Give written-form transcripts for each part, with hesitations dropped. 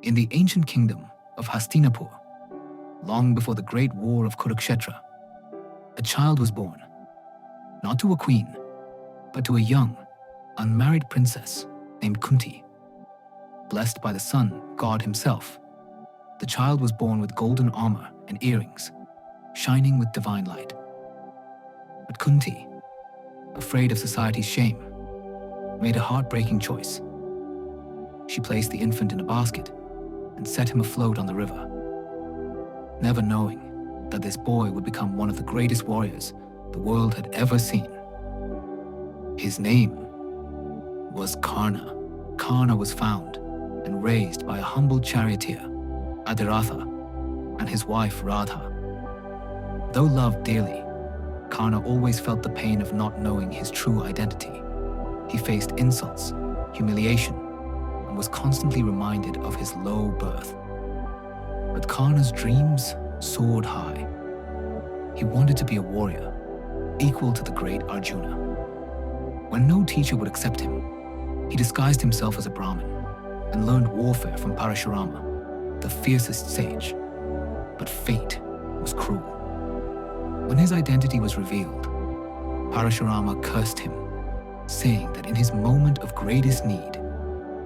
In the ancient kingdom of Hastinapur, long before the great war of Kurukshetra, a child was born, not to a queen, but to a young, unmarried princess named Kunti. Blessed by the sun, God himself, the child was born with golden armor and earrings, shining with divine light. But Kunti, afraid of society's shame, made a heartbreaking choice. She placed the infant in a basket and set him afloat on the river, never knowing that this boy would become one of the greatest warriors the world had ever seen. His name was Karna. Karna was found and raised by a humble charioteer, Adiratha, and his wife Radha. Though loved dearly, Karna always felt the pain of not knowing his true identity. He faced insults, humiliation, and was constantly reminded of his low birth. But Karna's dreams soared high. He wanted to be a warrior, equal to the great Arjuna. When no teacher would accept him, he disguised himself as a Brahmin and learned warfare from Parashurama, the fiercest sage. But fate was cruel. When his identity was revealed, Parashurama cursed him, saying that in his moment of greatest need,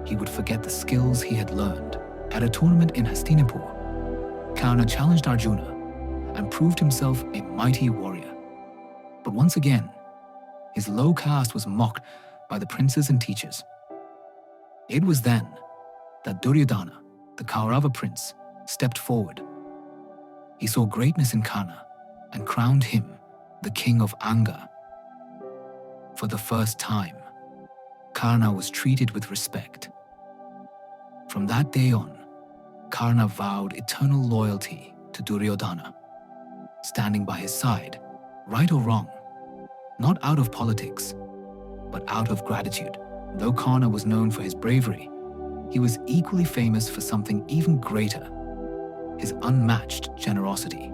he would forget the skills he had learned. At a tournament in Hastinapur, Karna challenged Arjuna and proved himself a mighty warrior. But once again, his low caste was mocked by the princes and teachers. It was then that Duryodhana, the Kaurava prince, stepped forward. He saw greatness in Karna and crowned him the king of Anga. For the first time, Karna was treated with respect. From that day on, Karna vowed eternal loyalty to Duryodhana, standing by his side, right or wrong, not out of politics, but out of gratitude. Though Karna was known for his bravery, he was equally famous for something even greater: his unmatched generosity.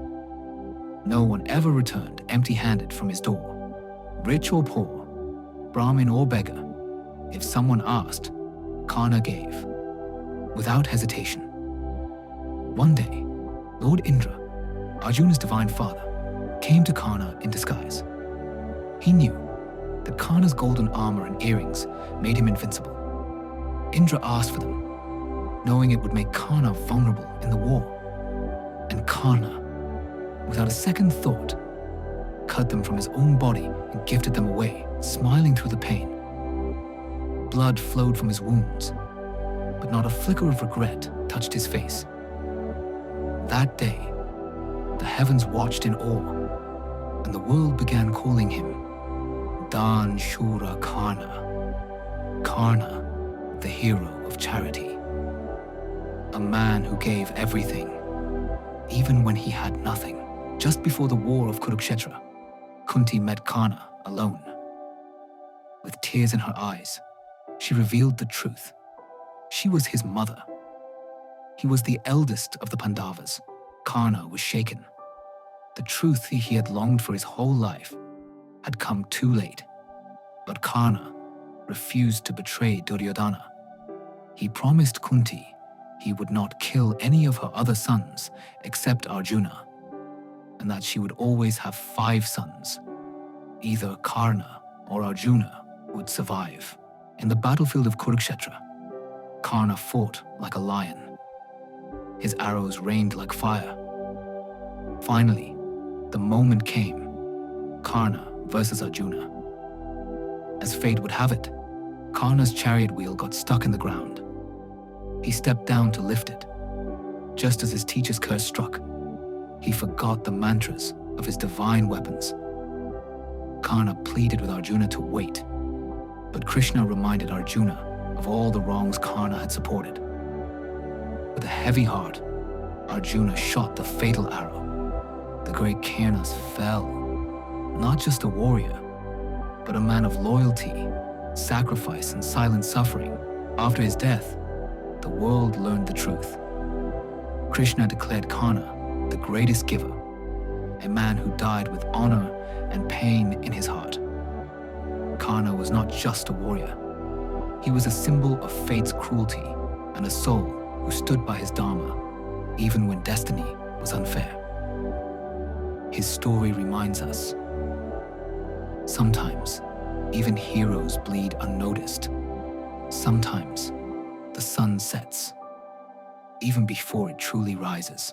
No one ever returned empty-handed from his door. Rich or poor, Brahmin or beggar, if someone asked, Karna gave, without hesitation. One day, Lord Indra, Arjuna's divine father, came to Karna in disguise. He knew that Karna's golden armor and earrings made him invincible. Indra asked for them, knowing it would make Karna vulnerable in the war. And Karna, without a second thought, cut them from his own body and gifted them away, smiling through the pain. Blood flowed from his wounds, but not a flicker of regret touched his face. That day, the heavens watched in awe, and the world began calling him Dan Shura Karna. Karna, the hero of charity. A man who gave everything, even when he had nothing. Just before the war of Kurukshetra, Kunti met Karna alone. With tears in her eyes, she revealed the truth. She was his mother. He was the eldest of the Pandavas. Karna was shaken. The truth he had longed for his whole life had come too late. But Karna refused to betray Duryodhana. He promised Kunti he would not kill any of her other sons except Arjuna, and that she would always have 5 sons. Either Karna or Arjuna would survive. In the battlefield of Kurukshetra, Karna fought like a lion. His arrows rained like fire. Finally, the moment came: Karna versus Arjuna. As fate would have it, Karna's chariot wheel got stuck in the ground. He stepped down to lift it. Just as his teacher's curse struck, he forgot the mantras of his divine weapons. Karna pleaded with Arjuna to wait, but Krishna reminded Arjuna of all the wrongs Karna had supported. With a heavy heart, Arjuna shot the fatal arrow. The great Karna fell, not just a warrior, but a man of loyalty, sacrifice, and silent suffering. After his death, the world learned the truth. Krishna declared Karna the greatest giver, a man who died with honor and pain in his heart. Karna was not just a warrior. He was a symbol of fate's cruelty and a soul who stood by his dharma even when destiny was unfair. His story reminds us, sometimes even heroes bleed unnoticed. Sometimes the sun sets even before it truly rises.